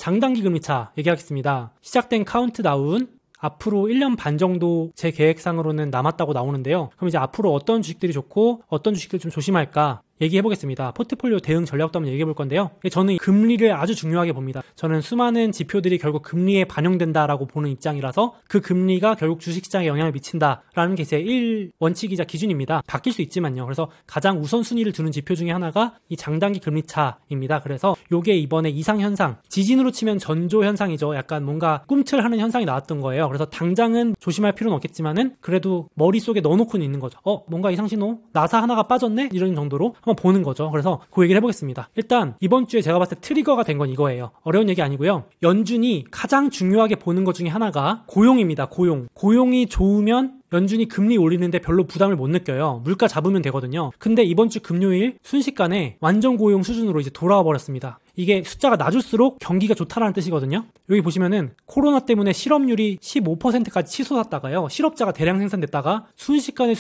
장단기 금리차 얘기하겠습니다. 시작된 카운트다운, 앞으로 1년 반 정도 제 계획상으로는 남았다고 나오는데요. 그럼 이제 앞으로 어떤 주식들이 좋고 어떤 주식들 좀 조심할까 얘기해보겠습니다. 포트폴리오 대응 전략도 한번 얘기해볼 건데요. 저는 금리를 아주 중요하게 봅니다. 저는 수많은 지표들이 결국 금리에 반영된다라고 보는 입장이라서 그 금리가 결국 주식시장에 영향을 미친다라는 게 제 1원칙이자 기준입니다. 바뀔 수 있지만요. 그래서 가장 우선순위를 두는 지표 중에 하나가 이 장단기 금리차입니다. 그래서 요게 이번에 이상현상, 지진으로 치면 전조현상이죠. 약간 뭔가 꿈틀하는 현상이 나왔던 거예요. 그래서 당장은 조심할 필요는 없겠지만은 그래도 머릿속에 넣어놓고는 있는 거죠. 뭔가 이상신호? 나사 하나가 빠졌네? 이런 정도로 한번 보는 거죠. 그래서 그 얘기를 해보겠습니다. 일단 이번 주에 제가 봤을 때 트리거가 된 건 이거예요. 어려운 얘기 아니고요. 연준이 가장 중요하게 보는 것 중에 하나가 고용입니다. 고용이 좋으면 연준이 금리 올리는데 별로 부담을 못 느껴요. 물가 잡으면 되거든요. 근데 이번 주 금요일 순식간에 완전 고용 수준으로 이제 돌아와 버렸습니다. 이게 숫자가 낮을수록 경기가 좋다라는 뜻이거든요. 여기 보시면은 코로나 때문에 실업률이 15%까지 치솟았다가요. 실업자가 대량 생산됐다가 순식간에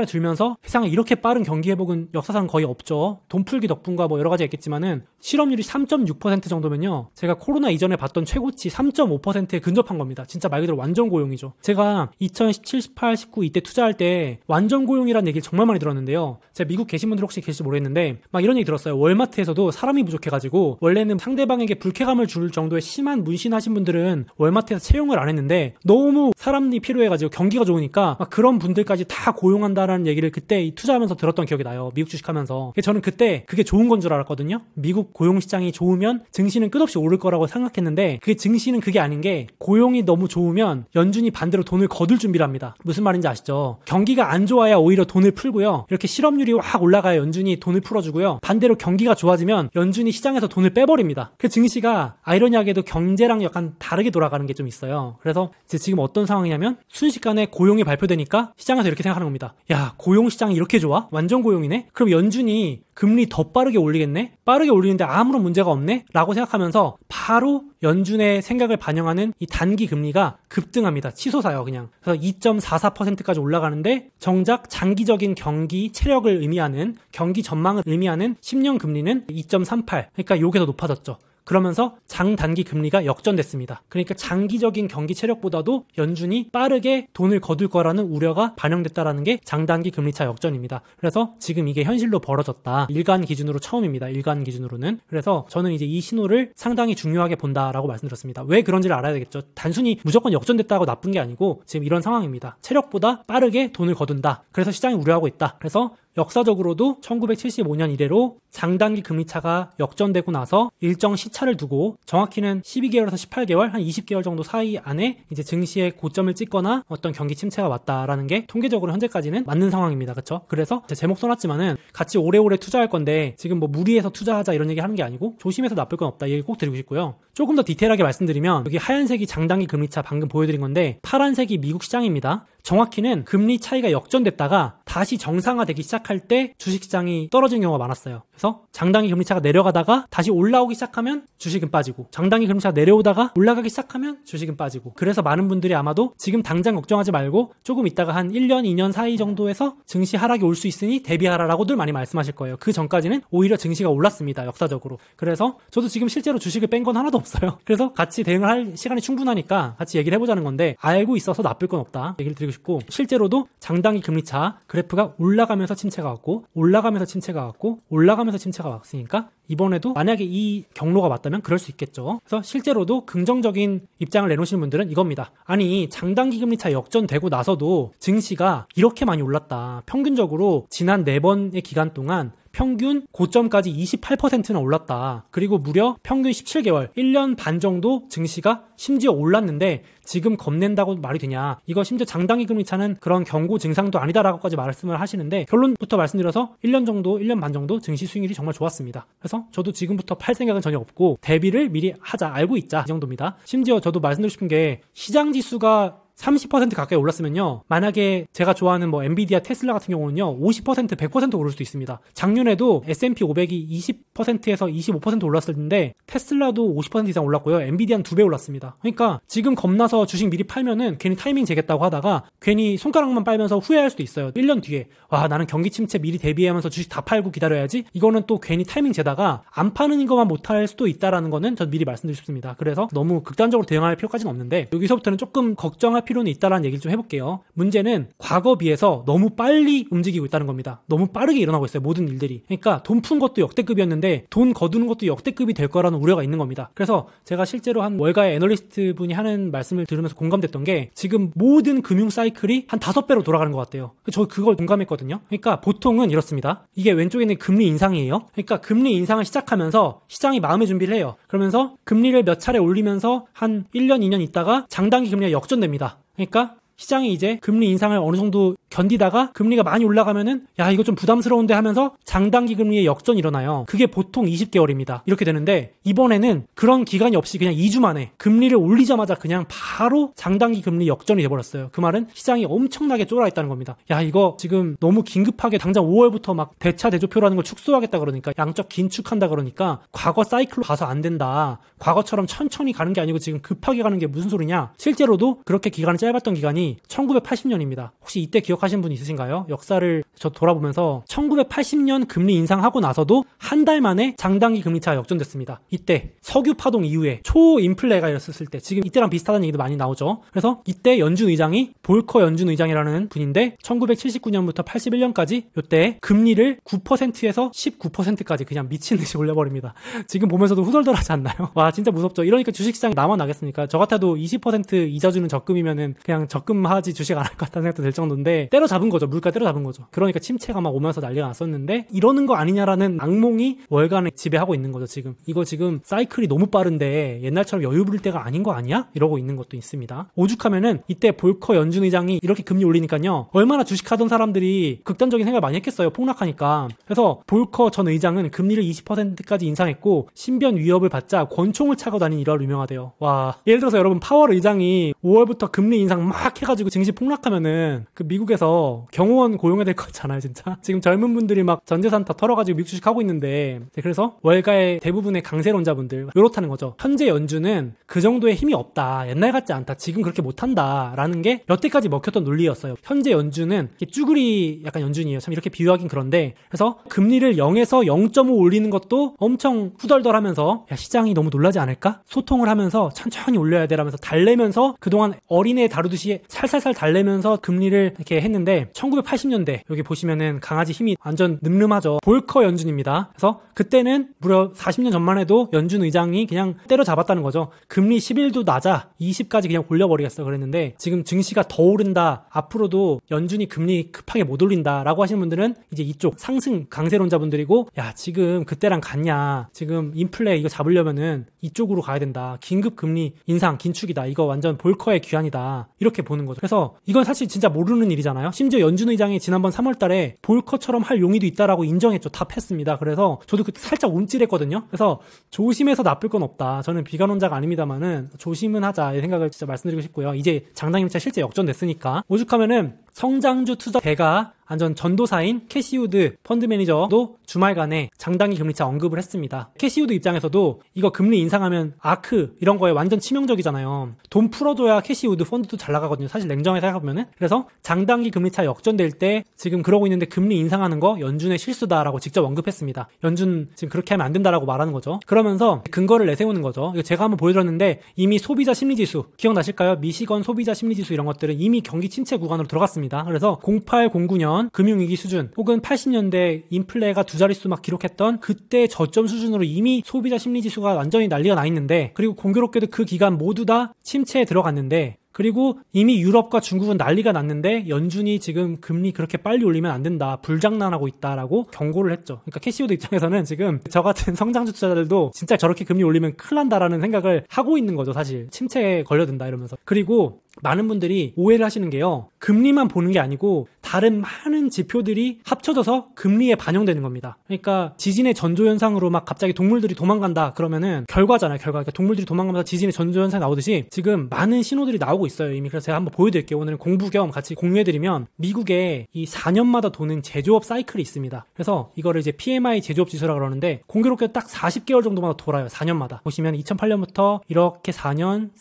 줄면서 세상에 이렇게 빠른 경기 회복은 역사상 거의 없죠. 돈 풀기 덕분과 뭐 여러 가지가 있겠지만은 실업률이 3.6% 정도면요. 제가 코로나 이전에 봤던 최고치 3.5%에 근접한 겁니다. 진짜 말 그대로 완전 고용이죠. 제가 2017, 18, 19 이때 투자할 때 완전 고용이라는 얘기를 정말 많이 들었는데요. 제가 미국 계신 분들 혹시 계실지 모르겠는데 막 이런 얘기 들었어요. 월마트에서도 사람이 부족해가지고 원래는 상대방에게 불쾌감을 줄 정도의 심한 문신하신 분들은 월마트에서 채용을 안 했는데 너무 사람이 필요해가지고 경기가 좋으니까 막 그런 분들까지 다 고용한다라는 얘기를 그때 투자하면서 들었던 기억이 나요. 미국 주식하면서. 저는 그때 그게 좋은 건 줄 알았거든요. 미국 고용시장이 좋으면 증시는 끝없이 오를 거라고 생각했는데 그 증시는 그게 아닌 게 고용이 너무 좋으면 연준이 반대로 돈을 거둘 준비를 합니다. 무슨 말인지 아시죠? 경기가 안 좋아야 오히려 돈을 풀고요. 이렇게 실업률이 확 올라가야 연준이 돈을 풀어주고요. 반대로 경기가 좋아지면 연준이 시장에서 돈을 빼버립니다. 그 증시가 아이러니하게도 경제랑 약간 다르게 돌아가는 게 좀 있어요. 그래서 이제 지금 어떤 상황이냐면 순식간에 고용이 발표되니까 시장에서 이렇게 생각하는 겁니다. 야, 고용 시장이 이렇게 좋아? 완전 고용이네? 그럼 연준이 금리 더 빠르게 올리겠네? 빠르게 올리는데 아무런 문제가 없네? 라고 생각하면서 바로 연준의 생각을 반영하는 이 단기 금리가 급등합니다. 치솟아요, 그냥. 그래서 2.44%까지 올라가는데 정작 장기적인 경기 체력을 의미하는 경기 전망을 의미하는 10년 금리는 2.38. 그러니까 요게 더 높아졌죠. 그러면서 장단기 금리가 역전됐습니다. 그러니까 장기적인 경기 체력보다도 연준이 빠르게 돈을 거둘 거라는 우려가 반영됐다라는 게 장단기 금리차 역전입니다. 그래서 지금 이게 현실로 벌어졌다. 일간 기준으로 처음입니다. 일간 기준으로는. 그래서 저는 이제 이 신호를 상당히 중요하게 본다라고 말씀드렸습니다. 왜 그런지를 알아야 되겠죠. 단순히 무조건 역전됐다고 나쁜 게 아니고 지금 이런 상황입니다. 체력보다 빠르게 돈을 거둔다. 그래서 시장이 우려하고 있다. 그래서 역사적으로도 1975년 이래로 장단기 금리차가 역전되고 나서 일정 시차를 두고 정확히는 12개월에서 18개월, 한 20개월 정도 사이 안에 이제 증시의 고점을 찍거나 어떤 경기 침체가 왔다라는 게 통계적으로 현재까지는 맞는 상황입니다. 그렇죠? 그래서 제목 써놨지만은 같이 오래오래 투자할 건데 지금 뭐 무리해서 투자하자 이런 얘기 하는 게 아니고 조심해서 나쁠 건 없다. 이 얘기 꼭 드리고 싶고요. 조금 더 디테일하게 말씀드리면 여기 하얀색이 장단기 금리차 방금 보여드린 건데 파란색이 미국 시장입니다. 정확히는 금리 차이가 역전됐다가 다시 정상화되기 시작할 때 주식시장이 떨어지는 경우가 많았어요. 그래서 장단기 금리차가 내려가다가 다시 올라오기 시작하면 주식은 빠지고 장단기 금리차가 내려오다가 올라가기 시작하면 주식은 빠지고 그래서 많은 분들이 아마도 지금 당장 걱정하지 말고 조금 있다가 한 1년, 2년 사이 정도에서 증시 하락이 올 수 있으니 대비하라라고들 많이 말씀하실 거예요. 그 전까지는 오히려 증시가 올랐습니다. 역사적으로. 그래서 저도 지금 실제로 주식을 뺀 건 하나도 없어요. 그래서 같이 대응을 할 시간이 충분하니까 같이 얘기를 해보자는 건데 알고 있어서 나쁠 건 없다. 얘기를 드리고 싶고 실제로도 장단기 금리차 그래프가 올라가면서 침체가 왔고 올라가면서 침체가 왔고 올라가면서 침체가 왔으니까 이번에도 만약에 이 경로가 맞다면 그럴 수 있겠죠. 그래서 실제로도 긍정적인 입장을 내놓으시는 분들은 이겁니다. 아니 장단기 금리차 역전되고 나서도 증시가 이렇게 많이 올랐다. 평균적으로 지난 4번의 기간 동안 평균 고점까지 28%나 올랐다. 그리고 무려 평균 17개월, 1년 반 정도 증시가 심지어 올랐는데 지금 겁낸다고 말이 되냐. 이거 심지어 장단기 금리차는 그런 경고 증상도 아니다라고까지 말씀을 하시는데 결론부터 말씀드려서 1년 정도, 1년 반 정도 증시 수익률이 정말 좋았습니다. 그래서 저도 지금부터 팔 생각은 전혀 없고 대비를 미리 하자. 알고 있자. 이 정도입니다. 심지어 저도 말씀드리고 싶은 게 시장 지수가 30% 가까이 올랐으면요. 만약에 제가 좋아하는 뭐 엔비디아, 테슬라 같은 경우는요. 50%, 100% 오를 수도 있습니다. 작년에도 S&P 500이 20%에서 25% 올랐을 텐데 테슬라도 50% 이상 올랐고요. 엔비디아는 2배 올랐습니다. 그러니까 지금 겁나서 주식 미리 팔면은 괜히 타이밍 재겠다고 하다가 괜히 손가락만 빨면서 후회할 수도 있어요. 1년 뒤에 와 나는 경기 침체 미리 대비하면서 주식 다 팔고 기다려야지. 이거는 또 괜히 타이밍 재다가 안 파는 것만 못할 수도 있다라는 거는 전 미리 말씀드리고 싶습니다. 그래서 너무 극단적으로 대응할 필요까지는 없는데 여기서부터는 조금 걱정할 필요는 있다라는 얘기를 좀 해볼게요. 문제는 과거 비해서 너무 빨리 움직이고 있다는 겁니다. 너무 빠르게 일어나고 있어요. 모든 일들이. 그러니까 돈 푼 것도 역대급이었는데 돈 거두는 것도 역대급이 될 거라는 우려가 있는 겁니다. 그래서 제가 실제로 한 월가의 애널리스트 분이 하는 말씀을 들으면서 공감됐던 게 지금 모든 금융 사이클이 한 5배로 돌아가는 것 같아요. 저 그걸 공감했거든요. 그러니까 보통은 이렇습니다. 이게 왼쪽에 있는 금리 인상이에요. 그러니까 금리 인상을 시작하면서 시장이 마음의 준비를 해요. 그러면서 금리를 몇 차례 올리면서 한 1년, 2년 있다가 장단기 금리가 역전됩니다. 그러니까 시장이 이제 금리 인상을 어느 정도 견디다가 금리가 많이 올라가면은 야 이거 좀 부담스러운데 하면서 장단기 금리의 역전이 일어나요. 그게 보통 20개월입니다. 이렇게 되는데 이번에는 그런 기간이 없이 그냥 2주 만에 금리를 올리자마자 그냥 바로 장단기 금리 역전이 돼버렸어요. 그 말은 시장이 엄청나게 쫄아 있다는 겁니다. 야 이거 지금 너무 긴급하게 당장 5월부터 막 대차 대조표라는 걸 축소하겠다 그러니까 양적 긴축한다 그러니까 과거 사이클로 가서 안 된다. 과거처럼 천천히 가는 게 아니고 지금 급하게 가는 게 무슨 소리냐. 실제로도 그렇게 기간이 짧았던 기간이 1980년입니다. 혹시 이때 기억하시는 분 있으신가요? 역사를 저 돌아보면서 1980년 금리 인상하고 나서도 한 달 만에 장단기 금리차가 역전됐습니다. 이때 석유 파동 이후에 초인플레가 일었을 때 지금 이때랑 비슷하다는 얘기도 많이 나오죠. 그래서 이때 연준 의장이 볼커 연준 의장이라는 분인데 1979년부터 81년까지 이때 금리를 9%에서 19%까지 그냥 미친 듯이 올려버립니다. 지금 보면서도 후덜덜하지 않나요? 와 진짜 무섭죠. 이러니까 주식시장이 나만 나겠습니까? 저 같아도 20% 이자 주는 적금이면은 그냥 적금하지 주식 안 할 것 같다는 생각도 들 정도인데 때려잡은 거죠. 물가 때려잡은 거죠. 그러니까 침체가 막 오면서 난리가 났었는데 이러는 거 아니냐라는 악몽이 월간에 지배하고 있는 거죠. 지금 이거 지금 사이클이 너무 빠른데 옛날처럼 여유 부릴 때가 아닌 거 아니야? 이러고 있는 것도 있습니다. 오죽하면은 이때 볼커 연준 의장이 이렇게 금리 올리니까요. 얼마나 주식하던 사람들이 극단적인 생각을 많이 했겠어요. 폭락하니까. 그래서 볼커 전 의장은 금리를 20%까지 인상했고 신변 위협을 받자 권총을 차고 다닌 일화로 유명하대요. 와 예를 들어서 여러분 파월 의장이 5월부터 금리 인상 막 해가지고 증시 폭락하면은 그 미국에서 경호원 고용해야 될 거 있잖아요. 진짜 지금 젊은 분들이 막 전재산 다 털어가지고 미국 주식 하고 있는데 그래서 월가의 대부분의 강세론자분들 이렇다는 거죠. 현재 연준은 그 정도의 힘이 없다. 옛날 같지 않다. 지금 그렇게 못한다 라는 게 여태까지 먹혔던 논리였어요. 현재 연준은 쭈구리 약간 연준이에요. 참 이렇게 비유하긴 그런데 그래서 금리를 0에서 0.5 올리는 것도 엄청 후덜덜하면서 야 시장이 너무 놀라지 않을까? 소통을 하면서 천천히 올려야 되라면서 달래면서 그동안 어린애 다루듯이 살살살 달래면서 금리를 이렇게 했는데 1980년대 여기 보시면은 강아지 힘이 완전 늠름하죠. 볼커 연준입니다. 그래서 그때는 무려 40년 전만 해도 연준 의장이 그냥 때려잡았다는 거죠. 금리 11도 낮아 20까지 그냥 올려버리겠어 그랬는데 지금 증시가 더 오른다. 앞으로도 연준이 금리 급하게 못 올린다라고 하시는 분들은 이제 이쪽 상승 강세론자분들이고 야 지금 그때랑 같냐. 지금 인플레 이거 잡으려면은 이쪽으로 가야 된다. 긴급 금리 인상 긴축이다. 이거 완전 볼커의 귀환이다. 이렇게 보는 거죠. 그래서 이건 사실 진짜 모르는 일이잖아요. 심지어 연준 의장이 지난번 3월 달에 볼커처럼 할 용의도 있다라고 인정했죠. 답했습니다. 그래서 저도 그때 살짝 움찔했거든요. 그래서 조심해서 나쁠 건 없다. 저는 비관론자가 아닙니다만은 조심은 하자. 이 생각을 진짜 말씀드리고 싶고요. 이제 장단기차 실제 역전됐으니까 오죽하면은 성장주 투자 대가 완전 전도사인 캐시우드 펀드 매니저도 주말간에 장단기 금리차 언급을 했습니다. 캐시우드 입장에서도 이거 금리 인상하면 아크 이런 거에 완전 치명적이잖아요. 돈 풀어줘야 캐시우드 펀드도 잘 나가거든요. 사실 냉정하게 생각해보면은. 그래서 장단기 금리차 역전될 때 지금 그러고 있는데 금리 인상하는 거 연준의 실수다라고 직접 언급했습니다. 연준 지금 그렇게 하면 안 된다라고 말하는 거죠. 그러면서 근거를 내세우는 거죠. 이거 제가 한번 보여드렸는데 이미 소비자 심리지수 기억나실까요? 미시건 소비자 심리지수 이런 것들은 이미 경기 침체 구간으로 들어갔습니다. 그래서 08, 09년 금융위기 수준 혹은 80년대 인플레가 두 자릿수 막 기록했던 그때 저점 수준으로 이미 소비자 심리지수가 완전히 난리가 나 있는데 그리고 공교롭게도 그 기간 모두 다 침체에 들어갔는데 그리고 이미 유럽과 중국은 난리가 났는데 연준이 지금 금리 그렇게 빨리 올리면 안 된다. 불장난하고 있다라고 경고를 했죠. 그러니까 캐시우드 입장에서는 지금 저 같은 성장주 투자자들도 진짜 저렇게 금리 올리면 큰일 난다라는 생각을 하고 있는 거죠. 사실 침체에 걸려든다 이러면서. 그리고 많은 분들이 오해를 하시는 게요. 금리만 보는 게 아니고 다른 많은 지표들이 합쳐져서 금리에 반영되는 겁니다. 그러니까 지진의 전조현상으로 막 갑자기 동물들이 도망간다 그러면은 결과잖아요. 그러니까 동물들이 도망가면서 지진의 전조현상이 나오듯이 지금 많은 신호들이 나오고 있어요. 이미. 그래서 제가 한번 보여드릴게요. 오늘은 공부 겸 같이 공유해드리면 미국에 이 4년마다 도는 제조업 사이클이 있습니다. 그래서 이거를 이제 PMI 제조업 지수라고 그러는데 공교롭게 딱 40개월 정도마다 돌아요. 4년마다. 보시면 2008년부터 이렇게 4년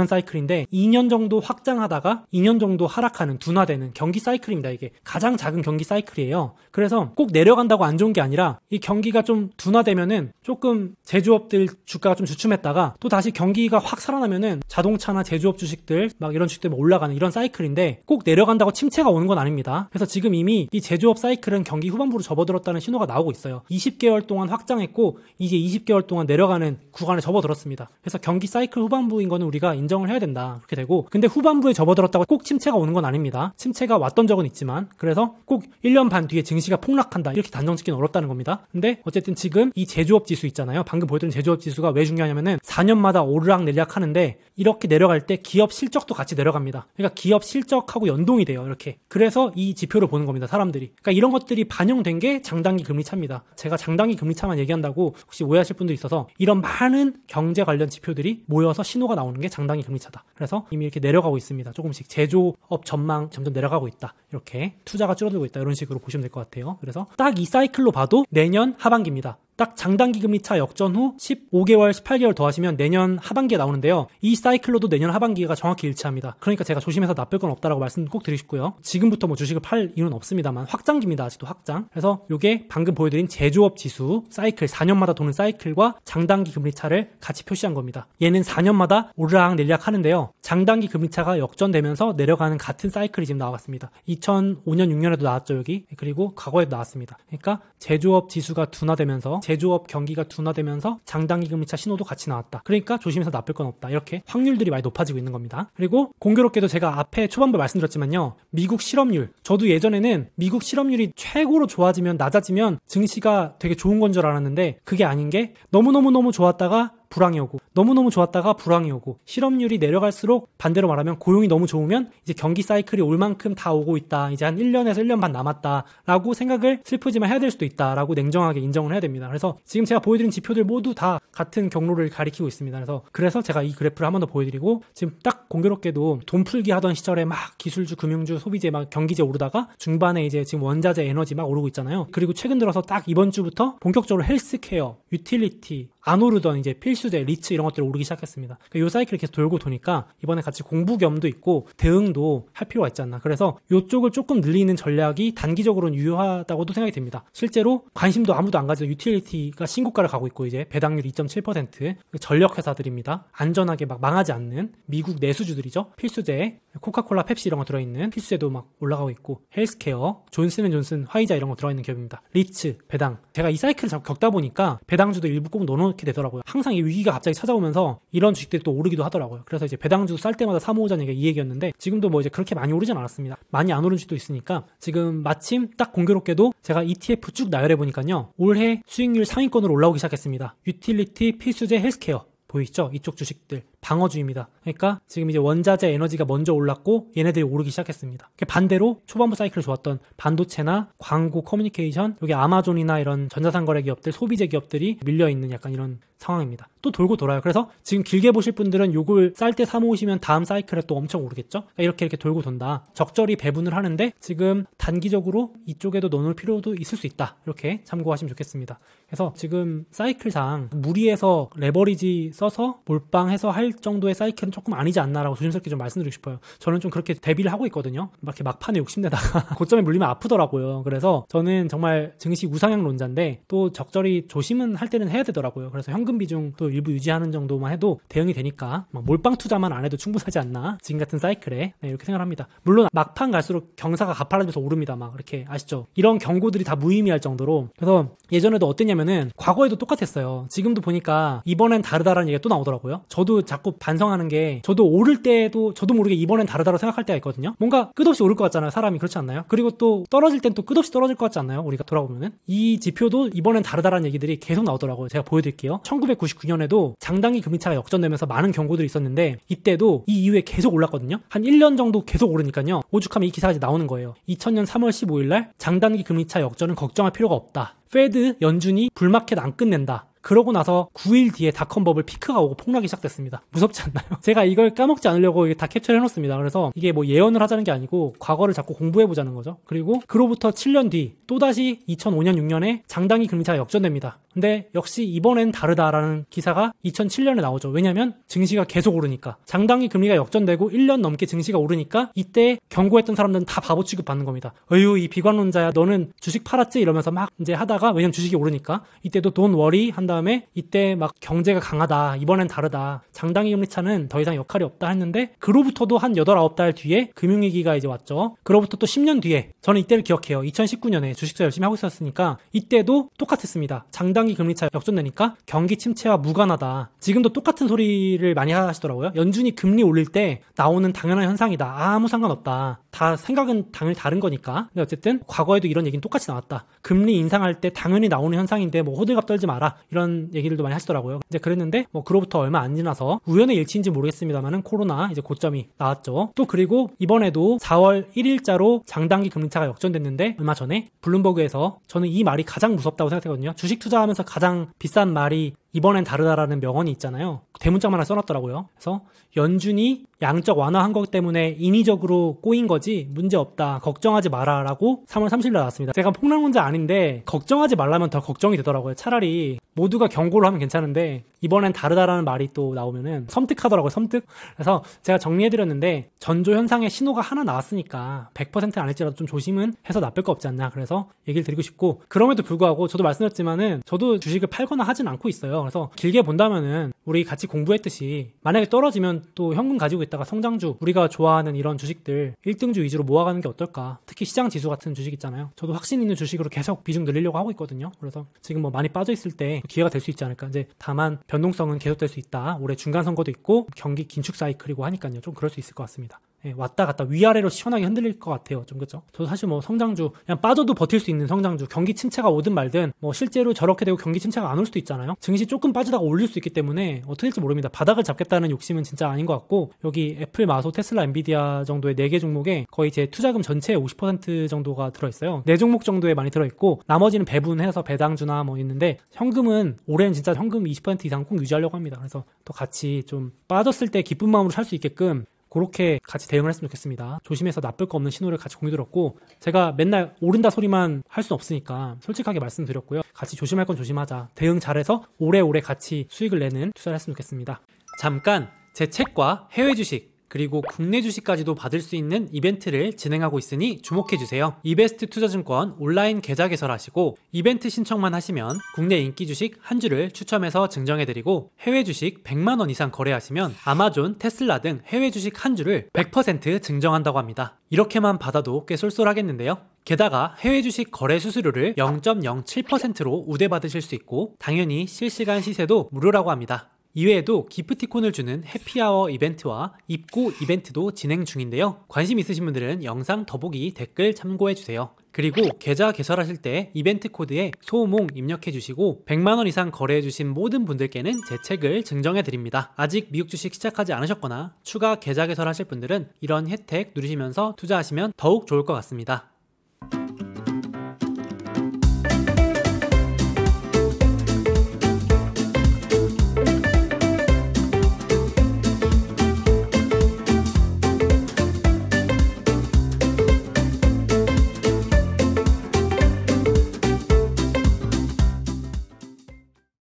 사이클인데 2년 정도 확장하다가 2년 정도 하락하는 둔화되는 경기 사이클입니다. 이게 가장 작은 경기 사이클이에요. 그래서 꼭 내려간다고 안 좋은 게 아니라 이 경기가 좀 둔화되면은 조금 제조업들 주가가 좀 주춤했다가 또 다시 경기가 확 살아나면은 자동차나 제조업 주식들 막 이런 주식들 올라가는 이런 사이클인데 꼭 내려간다고 침체가 오는 건 아닙니다. 그래서 지금 이미 이 제조업 사이클은 경기 후반부로 접어들었다는 신호가 나오고 있어요. 20개월 동안 확장했고 이제 20개월 동안 내려가는 구간에 접어들었습니다. 그래서 경기 사이클 후반부인 거는 우리가 인정을 해야 된다. 그렇게 되고 근데 후반부에 접어들었다고 꼭 침체가 오는 건 아닙니다. 침체가 왔던 적은 있지만 그래서 꼭 1년 반 뒤에 증시가 폭락한다. 이렇게 단정짓기는 어렵다는 겁니다. 근데 어쨌든 지금 이 제조업 지수 있잖아요. 방금 보여드린 제조업 지수가 왜 중요하냐면은 4년마다 오르락내리락 하는데 이렇게 내려갈 때 기업 실적도 같이 내려갑니다. 그러니까 기업 실적하고 연동이 돼요. 이렇게. 그래서 이 지표를 보는 겁니다. 사람들이. 그러니까 이런 것들이 반영된 게 장단기 금리 차입니다. 제가 장단기 금리 차만 얘기한다고 혹시 오해하실 분도 있어서 이런 많은 경제 관련 지표들이 모여서 신호가 나오는 게 장단기 금리 차다. 그래서 이미 이렇게 내려가고 있습니다. 조금씩 제조업 전망 점점 내려가고 있다. 이렇게 투자가 줄어들고 있다. 이런 식으로 보시면 될 것 같아요. 그래서 딱 이 사이클로 봐도 내년 하반기입니다. 딱 장단기 금리차 역전 후 15개월, 18개월 더하시면 내년 하반기에 나오는데요. 이 사이클로도 내년 하반기가 정확히 일치합니다. 그러니까 제가 조심해서 나쁠 건 없다라고 말씀 꼭 드리고 싶고요. 지금부터 뭐 주식을 팔 이유는 없습니다만 확장기입니다. 아직도 확장. 그래서 이게 방금 보여드린 제조업 지수 사이클 4년마다 도는 사이클과 장단기 금리차를 같이 표시한 겁니다. 얘는 4년마다 오르락내리락 하는데요. 장단기 금리차가 역전되면서 내려가는 같은 사이클이 지금 나왔습니다. 2005년, 6년에도 나왔죠 여기. 그리고 과거에도 나왔습니다. 그러니까 제조업 지수가 둔화되면서 제조업 경기가 둔화되면서 장단기 금리차 신호도 같이 나왔다. 그러니까 조심해서 나쁠 건 없다. 이렇게 확률들이 많이 높아지고 있는 겁니다. 그리고 공교롭게도 제가 앞에 초반부에 말씀드렸지만요. 미국 실업률. 저도 예전에는 미국 실업률이 최고로 좋아지면 낮아지면 증시가 되게 좋은 건 줄 알았는데 그게 아닌 게 너무너무 좋았다가 불황이 오고 너무너무 좋았다가 불황이 오고 실업률이 내려갈수록 반대로 말하면 고용이 너무 좋으면 이제 경기 사이클이 올 만큼 다 오고 있다. 이제 한 1년에서 1년 반 남았다라고 생각을 슬프지만 해야 될 수도 있다라고 냉정하게 인정을 해야 됩니다. 그래서 지금 제가 보여드린 지표들 모두 다 같은 경로를 가리키고 있습니다. 그래서 제가 이 그래프를 한 번 더 보여드리고 지금 딱 공교롭게도 돈 풀기 하던 시절에 막 기술주, 금융주, 소비재 막 경기재 오르다가 중반에 이제 지금 원자재, 에너지 막 오르고 있잖아요. 그리고 최근 들어서 딱 이번 주부터 본격적으로 헬스케어, 유틸리티, 안 오르던 이제 필수재, 리츠 이런 것들이 오르기 시작했습니다. 그러니까 이 사이클이 계속 돌고 도니까 이번에 같이 공부 겸도 있고 대응도 할 필요가 있지 않나. 그래서 이쪽을 조금 늘리는 전략이 단기적으로는 유효하다고도 생각이 됩니다. 실제로 관심도 아무도 안 가지고 유틸리티가 신고가를 가고 있고 이제 배당률 2.7% 전력 회사들입니다. 안전하게 막 망하지 않는 미국 내수주들이죠. 필수재, 코카콜라, 펩시 이런 거 들어있는 필수재도 막 올라가고 있고 헬스케어, 존슨앤존슨, 화이자 이런 거 들어있는 기업입니다. 리츠, 배당. 제가 이 사이클을 자꾸 겪다 보니까 배당주도 일부 꼭 넣어놓게 되더라고요. 항상 이 위기가 갑자기 찾아오면서 이런 주식들이 또 오르기도 하더라고요. 그래서 이제 배당주 쌀 때마다 사모으자는 얘기가 이 얘기였는데 지금도 뭐 이제 그렇게 많이 오르진 않았습니다. 많이 안 오른 주식도 있으니까 지금 마침 딱 공교롭게도 제가 ETF 쭉 나열해 보니까요. 올해 수익률 상위권으로 올라오기 시작했습니다. 유틸리티, 필수재, 헬스케어. 보이시죠? 이쪽 주식들 방어주입니다. 그러니까 지금 이제 원자재, 에너지가 먼저 올랐고 얘네들이 오르기 시작했습니다. 반대로 초반부 사이클 좋았던 반도체나 광고, 커뮤니케이션, 여기 아마존이나 이런 전자상거래 기업들, 소비재 기업들이 밀려있는 약간 이런 상황입니다. 또 돌고 돌아요. 그래서 지금 길게 보실 분들은 요걸 쌀 때 사모으시면 다음 사이클에 또 엄청 오르겠죠? 그러니까 이렇게 돌고 돈다. 적절히 배분을 하는데 지금 단기적으로 이쪽에도 넣어놓을 필요도 있을 수 있다. 이렇게 참고하시면 좋겠습니다. 그래서 지금 사이클상 무리해서 레버리지 써서 몰빵해서 할 정도의 사이클은 조금 아니지 않나라고 조심스럽게 좀 말씀드리고 싶어요. 저는 좀 그렇게 대비를 하고 있거든요. 막 이렇게 막판에 욕심내다가 고점에 물리면 아프더라고요. 그래서 저는 정말 증시 우상향론자인데 또 적절히 조심은 할 때는 해야 되더라고요. 그래서 현금 비중 또 일부 유지하는 정도만 해도 대응이 되니까 막 몰빵 투자만 안 해도 충분하지 않나 지금 같은 사이클에 이렇게 생각을 합니다. 물론 막판 갈수록 경사가 가파라져서 오릅니다. 막 이렇게 아시죠? 이런 경고들이 다 무의미할 정도로. 그래서 예전에도 어땠냐면은 과거에도 똑같았어요. 지금도 보니까 이번엔 다르다라는 얘기가 또 나오더라고요. 저도 자꾸 반성하는 게 저도 오를 때도 저도 모르게 이번엔 다르다고 생각할 때가 있거든요. 뭔가 끝없이 오를 것 같잖아요. 사람이 그렇지 않나요? 그리고 또 떨어질 땐 또 끝없이 떨어질 것 같지 않나요? 우리가 돌아보면은 이 지표도 이번엔 다르다라는 얘기들이 계속 나오더라고요. 제가 보여드릴게요. 1999년에도 장단기 금리차가 역전되면서 많은 경고들이 있었는데 이때도 이 이후에 계속 올랐거든요. 한 1년 정도 계속 오르니까요. 오죽하면 이 기사가 이제 나오는 거예요. 2000년 3월 15일날 장단기 금리차 역전은 걱정할 필요가 없다. 페드 연준이 불마켓 안 끝낸다. 그러고 나서 9일 뒤에 닷컴 버블 피크가 오고 폭락이 시작됐습니다. 무섭지 않나요? 제가 이걸 까먹지 않으려고 이게 다 캡처를 해놓습니다. 그래서 이게 뭐 예언을 하자는 게 아니고 과거를 자꾸 공부해보자는 거죠. 그리고 그로부터 7년 뒤 또다시 2005년 6년에 장단기 금리차가 역전됩니다. 근데 역시 이번엔 다르다라는 기사가 2007년에 나오죠. 왜냐면 증시가 계속 오르니까. 장단기 금리가 역전되고 1년 넘게 증시가 오르니까 이때 경고했던 사람들은 다 바보 취급받는 겁니다. 어휴 이 비관론자야 너는 주식 팔았지? 이러면서 막 이제 하다가 왜냐면 주식이 오르니까 이때도 돈 워리 한 다음에 이때 막 경제가 강하다. 이번엔 다르다. 장단기 금리차는 더 이상 역할이 없다 했는데 그로부터도 한 8, 9달 뒤에 금융위기가 이제 왔죠. 그로부터 또 10년 뒤에 저는 이때를 기억해요. 2019년에 주식 투자 열심히 하고 있었으니까 이때도 똑같았습니다. 장단기 금리차 역전되니까 경기 침체와 무관하다. 지금도 똑같은 소리를 많이 하시더라고요. 연준이 금리 올릴 때 나오는 당연한 현상이다. 아무 상관없다. 다 생각은 당연히 다른 거니까. 근데 어쨌든 과거에도 이런 얘기는 똑같이 나왔다. 금리 인상할 때 당연히 나오는 현상인데 뭐 호들갑 떨지 마라. 이런 얘기들도 많이 하시더라고요. 이제 그랬는데 뭐 그로부터 얼마 안 지나서 우연의 일치인지 모르겠습니다만은 코로나 이제 고점이 나왔죠. 또 그리고 이번에도 4월 1일자로 장단기 금리차가 역전됐는데 얼마 전에 블룸버그에서 저는 이 말이 가장 무섭다고 생각하거든요. 주식 투자하면서 가장 비싼 말이 이번엔 다르다라는 명언이 있잖아요. 대문짝만 하나 써놨더라고요. 그래서 연준이 양적 완화한 것 때문에 인위적으로 꼬인 거지 문제없다. 걱정하지 마라 라고 3월 30일 나왔습니다. 제가 폭락론자 아닌데 걱정하지 말라면 더 걱정이 되더라고요. 차라리 모두가 경고를 하면 괜찮은데 이번엔 다르다라는 말이 또 나오면은 섬뜩하더라고요. 섬뜩. 그래서 제가 정리해드렸는데 전조 현상의 신호가 하나 나왔으니까 100% 아닐지라도 좀 조심은 해서 나쁠 거 없지 않나. 그래서 얘기를 드리고 싶고 그럼에도 불구하고 저도 말씀드렸지만은 저도 주식을 팔거나 하진 않고 있어요. 그래서 길게 본다면은 우리 같이 공부했듯이 만약에 떨어지면 또 현금 가지고 있다가 성장주 우리가 좋아하는 이런 주식들 1등주 위주로 모아가는 게 어떨까. 특히 시장 지수 같은 주식 있잖아요. 저도 확신 있는 주식으로 계속 비중 늘리려고 하고 있거든요. 그래서 지금 뭐 많이 빠져있을 때 기회가 될 수 있지 않을까. 이제 다만 변동성은 계속될 수 있다. 올해 중간 선거도 있고 경기 긴축 사이클이고 하니까요. 좀 그럴 수 있을 것 같습니다. 예, 왔다 갔다 위아래로 시원하게 흔들릴 것 같아요. 좀 그렇죠. 저도 사실 뭐 성장주 그냥 빠져도 버틸 수 있는 성장주 경기 침체가 오든 말든 뭐 실제로 저렇게 되고 경기 침체가 안 올 수도 있잖아요. 증시 조금 빠지다가 올릴 수 있기 때문에 어떻게 될지 모릅니다. 바닥을 잡겠다는 욕심은 진짜 아닌 것 같고 여기 애플, 마소, 테슬라, 엔비디아 정도의 4개 종목에 거의 제 투자금 전체의 50% 정도가 들어있어요. 4종목 정도에 많이 들어있고 나머지는 배분해서 배당주나 뭐 있는데 현금은 올해는 진짜 현금 20% 이상 꼭 유지하려고 합니다. 그래서 또 같이 좀 빠졌을 때 기쁜 마음으로 살 수 있게끔 그렇게 같이 대응을 했으면 좋겠습니다. 조심해서 나쁠 거 없는 신호를 같이 공유 들었고 제가 맨날 오른다 소리만 할 수는 없으니까 솔직하게 말씀드렸고요. 같이 조심할 건 조심하자. 대응 잘해서 오래오래 같이 수익을 내는 투자를 했으면 좋겠습니다. 잠깐 제 책과 해외 주식 그리고 국내 주식까지도 받을 수 있는 이벤트를 진행하고 있으니 주목해주세요. 이베스트 투자증권 온라인 계좌 개설하시고 이벤트 신청만 하시면 국내 인기 주식 한 주를 추첨해서 증정해드리고 해외 주식 100만원 이상 거래하시면 아마존, 테슬라 등 해외 주식 한 주를 100% 증정한다고 합니다. 이렇게만 받아도 꽤 쏠쏠하겠는데요. 게다가 해외 주식 거래 수수료를 0.07%로 우대받으실 수 있고 당연히 실시간 시세도 무료라고 합니다. 이외에도 기프티콘을 주는 해피아워 이벤트와 입고 이벤트도 진행 중인데요. 관심 있으신 분들은 영상 더보기 댓글 참고해주세요. 그리고 계좌 개설하실 때 이벤트 코드에 소몽 입력해주시고 100만원 이상 거래해주신 모든 분들께는 제 책을 증정해드립니다. 아직 미국 주식 시작하지 않으셨거나 추가 계좌 개설하실 분들은 이런 혜택 누리시면서 투자하시면 더욱 좋을 것 같습니다.